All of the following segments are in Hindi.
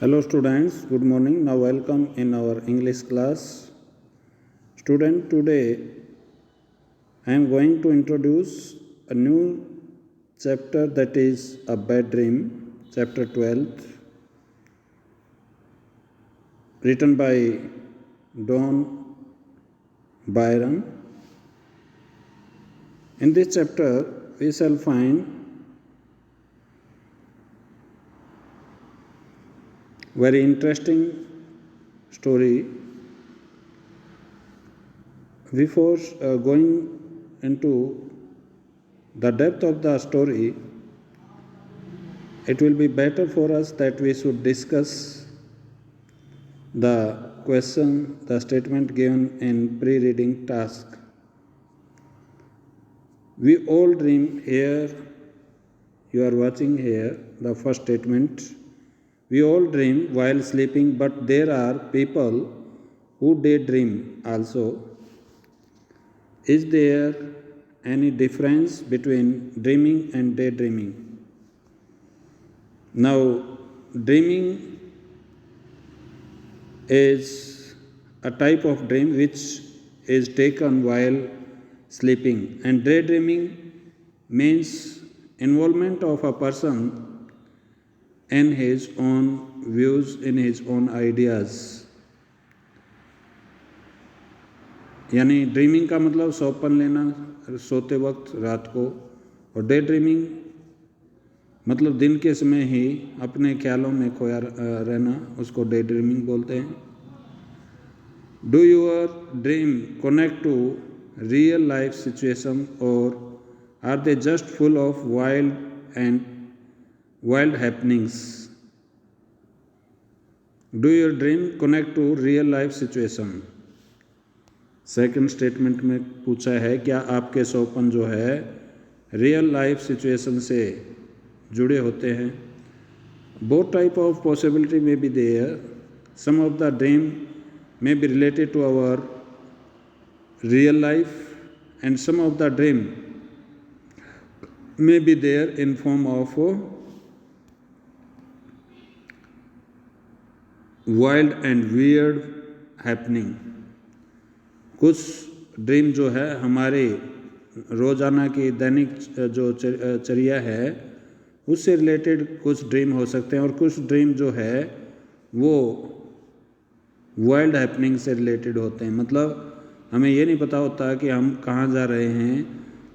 Hello students, good morning. Now welcome in our English class. Student, today I am going to introduce a new chapter, that is a bad dream, chapter 12, written by Don Byron. In this chapter we shall find very interesting story. Before going into the depth of the story, it will be better for us that we should discuss the question, the statement given in pre-reading task. We all dream. Here you are watching here the first statement. We all dream while sleeping, but there are people who daydream also. Is there any difference between dreaming and daydreaming? Now, dreaming is a type of dream which is taken while sleeping, and daydreaming means involvement of a person in his own views, in his own ideas. यानी ड्रीमिंग का मतलब सौंपन लेना सोते वक्त रात को, और डे ड्रीमिंग मतलब दिन के समय ही अपने ख्यालों में खोया रहना, उसको डे ड्रीमिंग बोलते हैं. Do your dream connect to real life situation और are they just full of wild happenings? Do your dream connect to real life situation? Second statement में पूछा है, क्या आपके सौपन जो है रियल लाइफ सिचुएशन से जुड़े होते हैं? बोथ टाइप ऑफ पॉसिबिलिटी में be there. Some of the dream may be related to our real life, and some of the dream may be there in form of wild and weird happening. कुछ ड्रीम जो है हमारे रोज़ाना की दैनिक जो चर्या है उससे रिलेटेड कुछ ड्रीम हो सकते हैं, और कुछ ड्रीम जो है वो वाइल्ड हैपनिंग से रिलेटेड होते हैं. मतलब हमें ये नहीं पता होता कि हम कहाँ जा रहे हैं,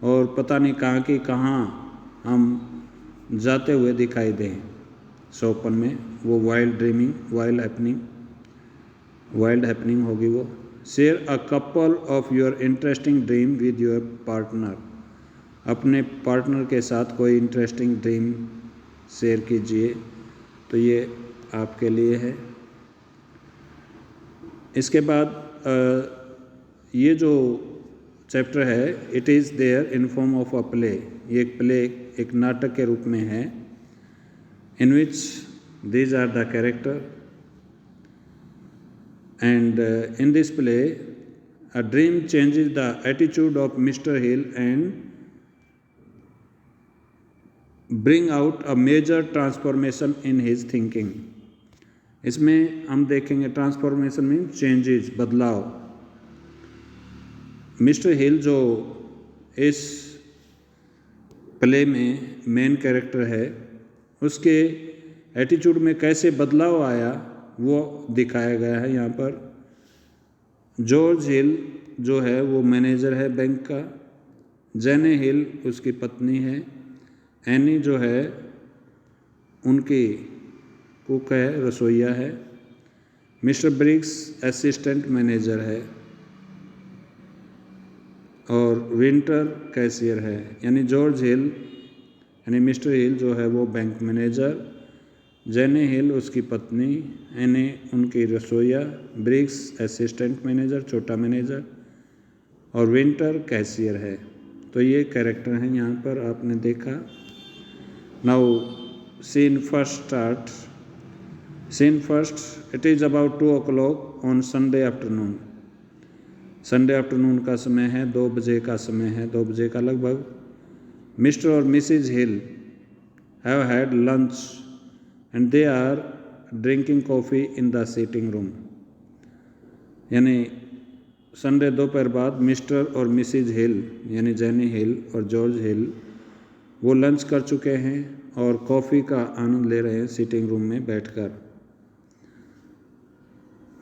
और पता नहीं कहाँ की कहाँ हम जाते हुए दिखाई दें सौपन में. वो वाइल्ड ड्रीमिंग, वाइल्ड हैपनिंग होगी वो. Share a couple of your interesting dream with your partner. अपने पार्टनर के साथ कोई इंटरेस्टिंग ड्रीम शेयर कीजिए. तो ये आपके लिए है. इसके बाद ये जो चैप्टर है, it is there in form of a play. ये एक प्ले, एक नाटक के रूप में है. in which these are the character, and in this play a dream changes the attitude of Mr. Hill and bring out a major transformation in his thinking. इसमें हम देखेंगे ट्रांसफॉर्मेशन मीन चेंजेस, बदलाव. मिस्टर हिल जो इस प्ले में मेन कैरेक्टर है, उसके एटीट्यूड में कैसे बदलाव आया वो दिखाया गया है यहाँ पर. जॉर्ज हिल जो है वो मैनेजर है बैंक का. जेने हिल उसकी पत्नी है. एनी जो है उनकी कुक है, रसोइया है. मिस्टर ब्रिग्स असिस्टेंट मैनेजर है, और विंटर कैशियर है. यानी जॉर्ज हिल यानी मिस्टर हिल जो है वो बैंक मैनेजर, जेने हिल उसकी पत्नी, एने उनकी रसोइया, ब्रिग्स असिस्टेंट मैनेजर, छोटा मैनेजर, और विंटर कैशियर है. तो ये कैरेक्टर हैं यहाँ पर आपने देखा. Now scene first start. Scene first, it is about 2 o'clock on Sunday afternoon. Sunday afternoon का समय है, 2 बजे का समय है, 2 बजे का लगभग. Mr. or Mrs. Hill have had lunch and they are drinking coffee in the sitting room. यानी संडे दोपहर बाद मिस्टर और मिसिज हिल यानी जेनी हिल और जॉर्ज हिल वो लंच कर चुके हैं और कॉफ़ी का आनंद ले रहे हैं सीटिंग रूम में बैठकर।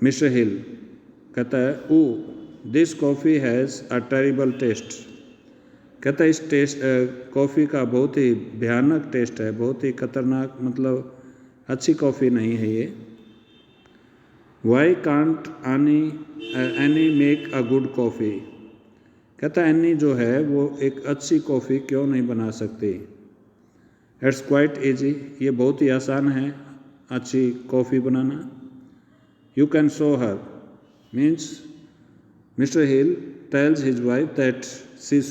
मिस्टर हिल कहता है, oh this coffee has a terrible taste. कहता है इस कॉफ़ी का बहुत ही भयानक टेस्ट है, बहुत ही खतरनाक, मतलब अच्छी कॉफ़ी नहीं है ये। Why can't any make a good coffee. कहता है एनी जो है वो एक अच्छी कॉफ़ी क्यों नहीं बना सकती। इट्स क्वाइट ईजी, ये बहुत ही आसान है अच्छी coffee banana. You can show her means mister hill tales his wife that she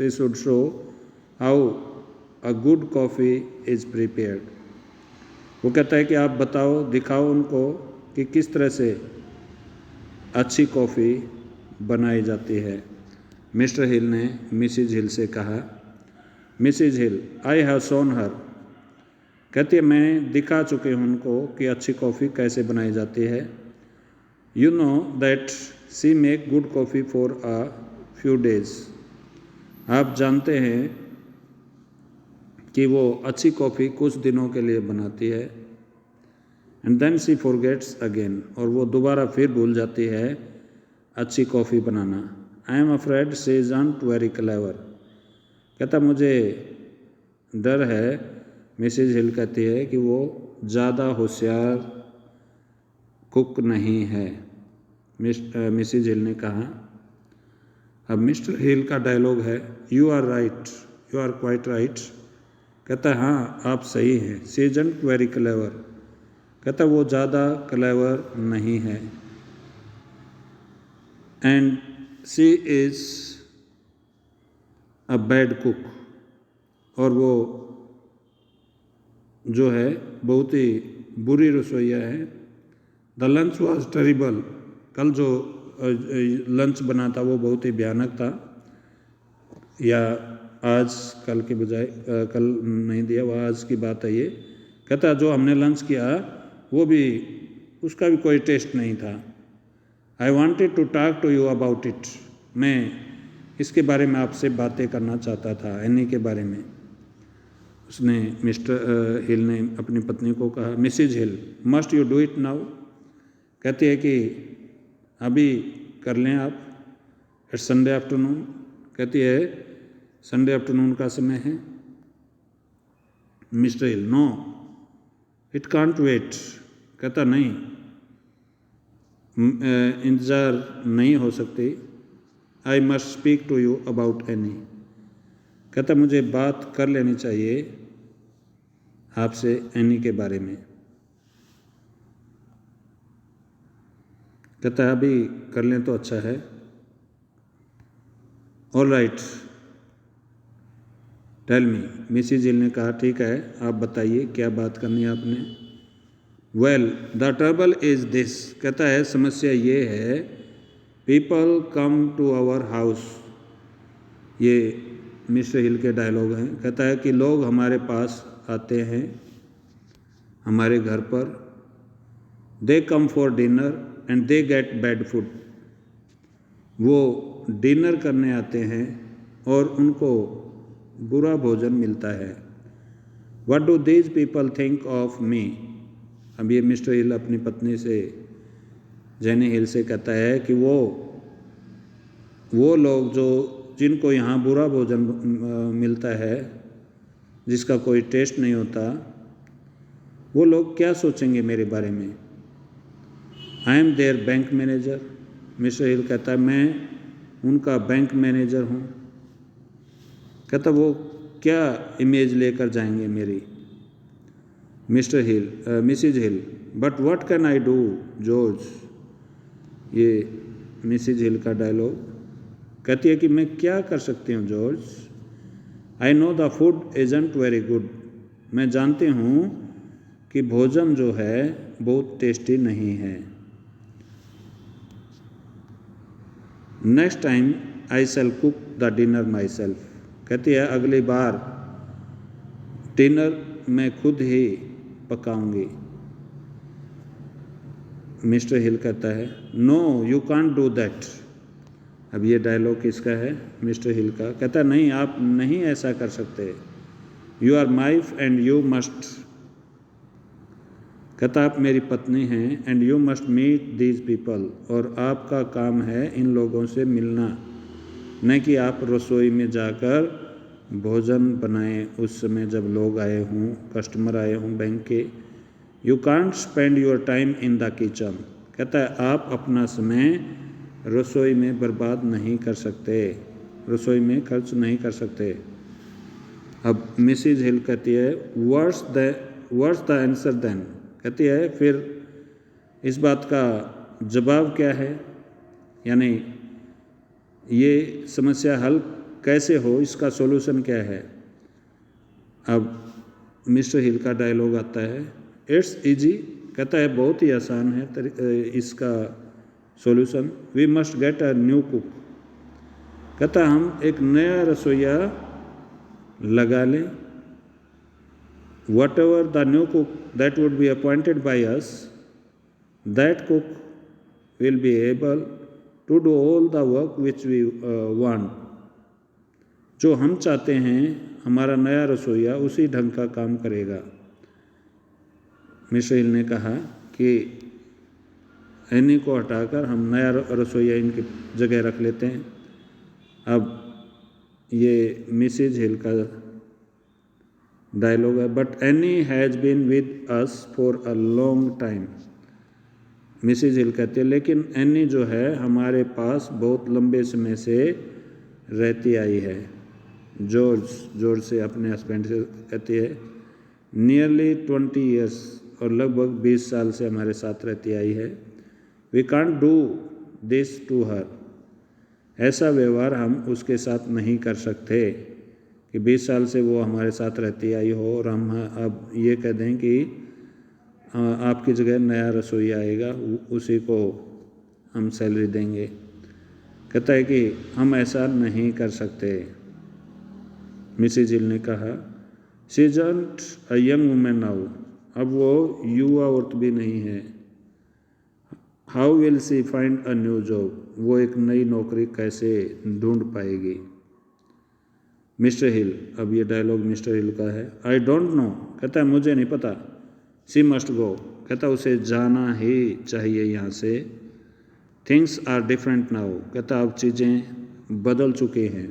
should show how a good coffee is prepared. वो कहता है कि आप बताओ, दिखाओ उनको कि किस तरह से अच्छी कॉफ़ी बनाई जाती है। मिस्टर हिल ने मिसिज हिल से कहा, Mrs hill I have shown हर। कहती है मैं दिखा चुकी हूँ उनको कि अच्छी कॉफ़ी कैसे बनाई जाती है। You know that she make good coffee for a few days. आप जानते हैं कि वो अच्छी कॉफ़ी कुछ दिनों के लिए बनाती है। And then she forgets again, और वो दोबारा फिर भूल जाती है अच्छी कॉफ़ी बनाना। I am afraid she isn't very clever. कहता मुझे डर है, मिसिज हिल कहती है कि वो ज़्यादा होशियार कुक नहीं है। मिसिज हिल ने कहा। अब मिस्टर हिल का डायलॉग है, you are right, you are quite right. कहता है हाँ आप सही हैं। She isn't very clever. कहता वो ज़्यादा क्लेवर नहीं है। And she is a bad cook, और वो जो है बहुत ही बुरी रसोइया है। The lunch was terrible. कल जो लंच बना था वो बहुत ही भयानक था, या आज कल के बजाय कल नहीं दिया, वह आज की बात है ये। कहता जो हमने लंच किया वो भी, उसका भी कोई टेस्ट नहीं था। I wanted to talk to you about it. मैं इसके बारे में आपसे बातें करना चाहता था, एनी के बारे में। उसने मिस्टर हिल ने अपनी पत्नी को कहा, Mrs hill must you do it now. कहती है कि अभी कर लें आप, इट्स संडे आफ्टरनून। कहती है संडे आफ्टरनून का समय है। Mister Hill no it can't wait. कहता नहीं, इंतज़ार नहीं हो सकती। I must speak to you about Annie. कहता मुझे बात कर लेनी चाहिए आपसे एनी के बारे में। कहता है अभी कर लें तो अच्छा है। All right tell me. Mrs Hill ने कहा ठीक है आप बताइए क्या बात करनी है आपने। Well the trouble is this. कहता है समस्या ये है, people come to our house. ये मिस्टर हिल के डायलॉग हैं। कहता है कि लोग हमारे पास आते हैं, हमारे घर पर। They come for dinner and they get bad food. वो डिनर करने आते हैं और उनको बुरा भोजन मिलता है। What do these people think of me. अब ये मिस्टर हिल अपनी पत्नी से, जेनी हिल से कहता है कि वो लोग जो जिनको यहाँ बुरा भोजन मिलता है, जिसका कोई टेस्ट नहीं होता, वो लोग क्या सोचेंगे मेरे बारे में। I am their bank manager. Mr Hill कहता है मैं उनका बैंक मैनेजर हूँ। कहता वो क्या इमेज लेकर जाएंगे मेरी। Mister hill Mrs hill but what can I do George. ये मिसिज हिल का डायलॉग। कहती है कि मैं क्या कर सकती हूँ George. I know the food isn't very good. मैं जानती हूँ कि भोजन जो है बहुत टेस्टी नहीं है। Next time I shall cook the dinner myself. कहती है अगली बार डिनर मैं खुद ही पकाऊंगी। मिस्टर हिल कहता है no you can't do that. अब ये डायलॉग किसका है? मिस्टर हिल का। कहता है नहीं, आप नहीं ऐसा कर सकते। You are my wife and you must. कहता आप मेरी पत्नी हैं and you must meet these people, और आपका काम है इन लोगों से मिलना, न कि आप रसोई में जाकर भोजन बनाएं उस समय जब लोग आए हों, कस्टमर आए हों बैंक के। You can't spend your time in the kitchen. कहता है आप अपना समय रसोई में बर्बाद नहीं कर सकते, रसोई में खर्च नहीं कर सकते। अब मिसिज हिल कहती है व्हाट्स द आंसर देन। कहती है फिर इस बात का जवाब क्या है, यानी ये समस्या हल कैसे हो, इसका सॉल्यूशन क्या है। अब मिस्टर हिल का डायलॉग आता है इट्स इजी। कहता है बहुत ही आसान है इसका solution. We must get a new cook. कहता हम एक नया रसोइया लगा लें। Whatever the new cook that would be appointed by us, that cook will be able to do all the work which we want. जो हम चाहते हैं हमारा नया रसोइया उसी ढंग का काम करेगा। मिस्टर हिल ने कहा कि एनी को हटाकर हम नया रसोइया इनकी जगह रख लेते हैं। अब ये मिसिज हिल का डायलॉग है but Annie has been with us for a long time. Mrs Hill कहती है लेकिन एनी जो है हमारे पास बहुत लंबे समय से रहती आई है। जॉर्ज से अपने हस्बैंड से कहती है नियरली 20 ईयर्स, और लगभग 20 साल से हमारे साथ रहती आई है। We can't do this to her. ऐसा व्यवहार हम उसके साथ नहीं कर सकते कि 20 साल से वो हमारे साथ रहती आई हो और हम अब ये कह दें कि आपकी जगह नया रसोई आएगा, उसी को हम सैलरी देंगे। कहता है कि हम ऐसा नहीं कर सकते। मिसिज हिल ने कहा she isn't a young women now. अब वो युवा औरत भी नहीं है। How will see find a new job. वो एक नई नौकरी कैसे ढूंढ पाएगी। मिस्टर हिल, अब ये डायलॉग मिस्टर हिल का है। I don't know. कहता है मुझे नहीं पता। She must go. कहता उसे जाना ही चाहिए यहाँ से। Things are different now. कहता अब चीज़ें बदल चुकी हैं।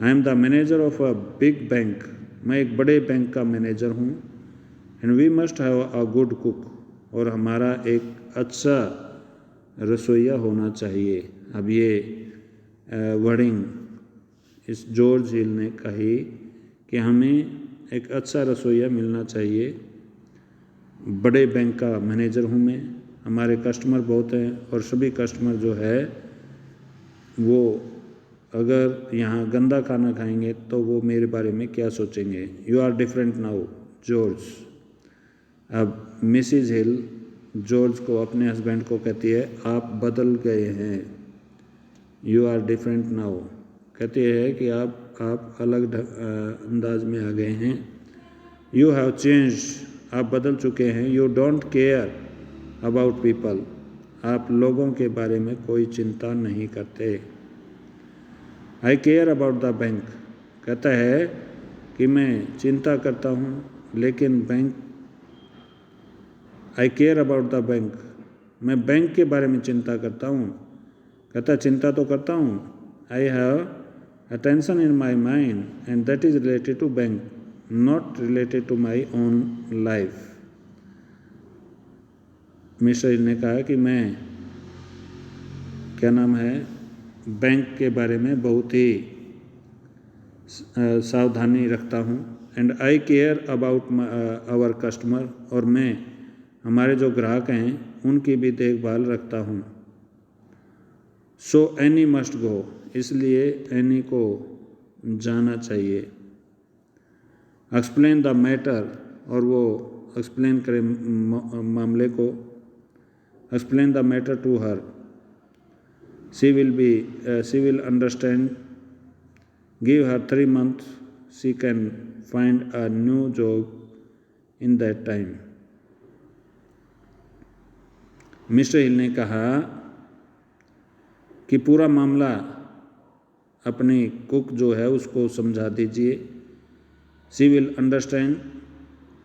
I am the manager of a big bank. मैं एक बड़े बैंक का मैनेजर हूँ। And we must have a good cook. और हमारा एक अच्छा रसोइया होना चाहिए। अब ये वर्डिंग इस जॉर्ज हिल ने कही कि हमें एक अच्छा रसोइया मिलना चाहिए। बड़े बैंक का मैनेजर हूँ मैं, हमारे कस्टमर बहुत हैं और सभी कस्टमर जो है वो अगर यहाँ गंदा खाना खाएंगे तो वो मेरे बारे में क्या सोचेंगे। You are different now George. अब मिसिज हिल जॉर्ज को, अपने हस्बैंड को कहती है आप बदल गए हैं। यू आर डिफरेंट नाउ कहती है कि आप अलग अंदाज में आ गए हैं। You have change. आप बदल चुके हैं। You don't care about people. आप लोगों के बारे में कोई चिंता नहीं करते। आई केयर अबाउट द बैंक। कहता है कि मैं चिंता करता हूँ लेकिन bank, I care about the bank, मैं बैंक के बारे में चिंता करता हूँ। कहता चिंता तो करता हूँ। I have a tension in my mind and that is related to bank, not related to my own life. Mr Hill ने कहा कि मैं क्या नाम है बैंक के बारे में बहुत ही सावधानी रखता हूँ। And I care about our customer, और मैं हमारे जो ग्राहक हैं उनकी भी देखभाल रखता हूँ। So any must go. इसलिए एनी को जाना चाहिए। एक्सप्लेन द मैटर, और वो एक्सप्लेन करे मामले को। Explain the matter to her. She will understand. Give her 3 months, she can find a new job in that time. Mr Hill ने कहा कि पूरा मामला अपनी कुक जो है उसको समझा दीजिए. शी विल अंडरस्टैंड,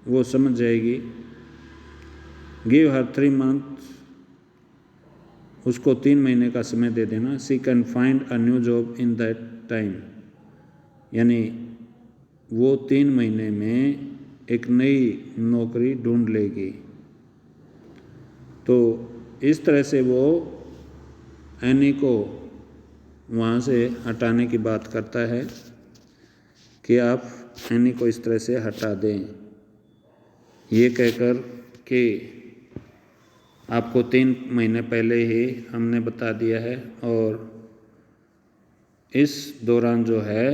वो समझ जाएगी. गिव हर 3 months, उसको 3 महीने का समय दे देना. She can find a new job in that time, यानी वो 3 महीने में एक नई नौकरी ढूंढ लेगी. तो इस तरह से वो एनी को वहाँ से हटाने की बात करता है कि आप एनी को इस तरह से हटा दें, ये कहकर कि आपको 3 महीने पहले ही हमने बता दिया है और इस दौरान जो है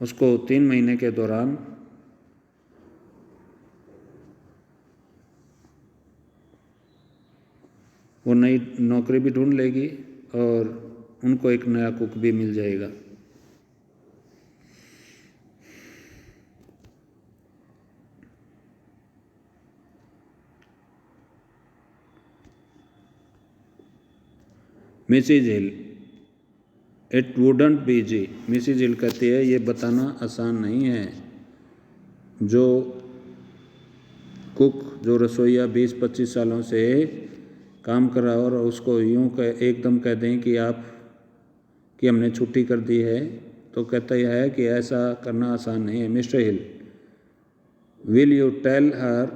उसको 3 महीने के दौरान वो नई नौकरी भी ढूंढ लेगी और उनको एक नया कुक भी मिल जाएगा. Mrs Hill, it wouldn't be easy. Mrs Hill कहती है ये बताना आसान नहीं है. जो कुक, जो रसोइया 20-25 सालों से काम कर रहा और उसको यूँ एकदम कह दें कि हमने छुट्टी कर दी है, तो कहता यह है कि ऐसा करना आसान नहीं है. Mister Hill, will you tell her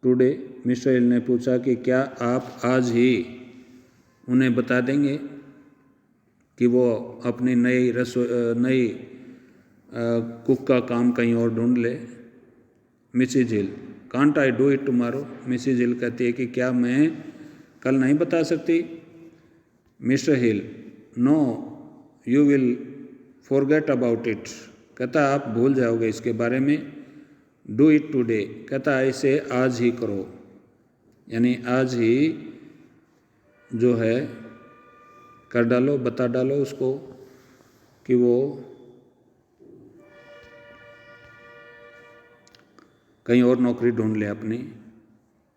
today. Mr Hill ने पूछा कि क्या आप आज ही उन्हें बता देंगे कि वो अपनी नई कुक का काम कहीं और ढूंढ ले. Mrs Hill, can't I do it tomorrow. Mrs Hill कहती है कि क्या मैं कल नहीं बता सकती. Mr Hill, no you will forget about it. कहता आप भूल जाओगे इसके बारे में. डू इट टुडे, कहता इसे आज ही करो, यानी आज ही जो है कर डालो, बता डालो उसको कि वो कहीं और नौकरी ढूंढ ले अपनी.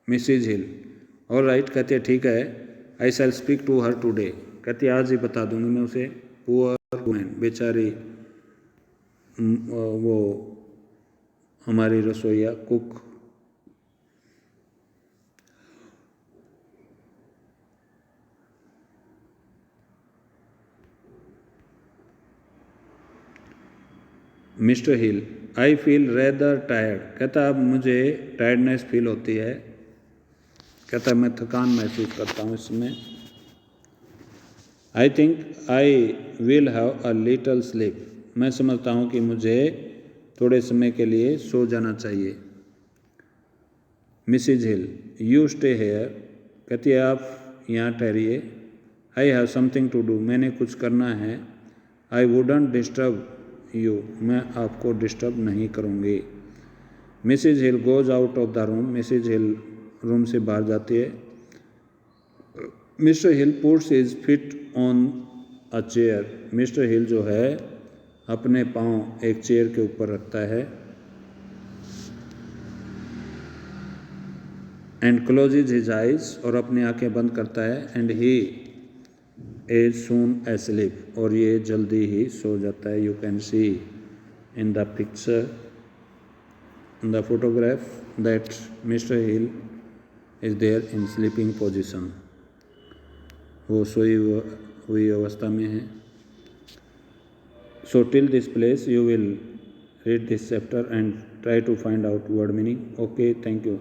मिसिज हिल, ऑल राइट, कहते हैं ठीक है. आई शैल स्पीक टू हर टुडे. कहती आज ही बता दूंगी मैं उसे. पुअर वुमेन, बेचारी वो हमारी रसोइया cook. Mister hill, I feel rather tired. कहता अब मुझे टायर्डनेस फील होती है. कहता मैं थकान महसूस करता हूँ इस समय. I think I will have a little sleep. मैं समझता हूँ कि मुझे थोड़े समय के लिए सो जाना चाहिए. Mrs Hill, you stay here. कहती है आप यहाँ ठहरिए. I have something to do. मैंने कुछ करना है. I wouldn't disturb you. मैं आपको डिस्टर्ब नहीं करूँगी. Mrs Hill goes out of the room. Mrs Hill room से बाहर जाती है. Mister Hill puts his feet on a chair. Mr Hill जो है अपने पाँव एक चेयर के ऊपर रखता है. एंड क्लोजेज हिज आइज, और अपनी आंखें बंद करता है. And he is soon asleep, और ये जल्दी ही सो जाता है. You can see in the picture, in the photograph, that mister Hill is there in sleeping position. वो सोई हुई अवस्था में है. So till this place you will read this chapter and try to find out word meaning. Okay, thank you.